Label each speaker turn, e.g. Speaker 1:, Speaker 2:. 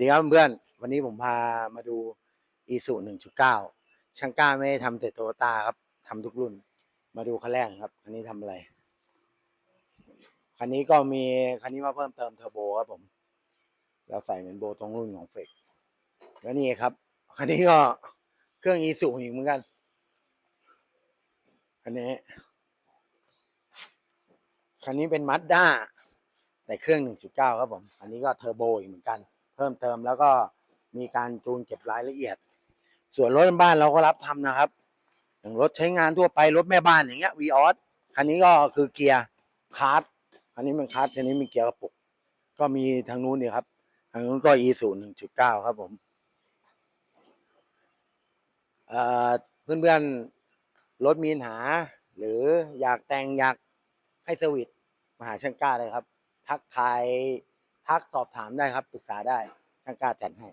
Speaker 1: ดีครับเพื่อนวันนี้ผมพามาดู Isuzu 1.9ช่างกล้าไม่ได้ทำแต่โตโยต้าครับทำทุกรุ่นมาดูคันแรกครับคันนี้ทำอะไรคันนี้ก็มีคันนี้มาเพิ่มเติมเทอร์โบครับผมแล้วใส่เป็นโบตรงรุ่นของเฟกแล้วนี่ครับคันนี้ก็เครื่อง Isuzu อีกเหมือนกันคันนี้เป็นมั z ด้าแต่เครื่อง 1.9ครับผมอันนี้ก็เทอร์โบอีกเหมือนกันเพิ่มเติมแล้วก็มีการจูนเก็บรายละเอียดส่วนรถบ้านเราก็รับทำนะครับอย่างรถใช้งานทั่วไปรถแม่บ้านอย่างเงี้ยวีออสคันนี้ก็คือเกียร์คาร์ดคันนี้เป็นคาร์ดคันนี้มีเกียร์กระปุกก็มีทางนู้นเนี่ยครับทางนู้นก็ Isuzu 1.9ครับผมเอ่อเพื่อนๆรถมีปัญหาหรืออยากแต่งอยากให้เซอร์วิสมาหาช่างกล้าเลยครับทักทายทักสอบถามได้ครับปรึกษาได้ช่างกล้าจัดให้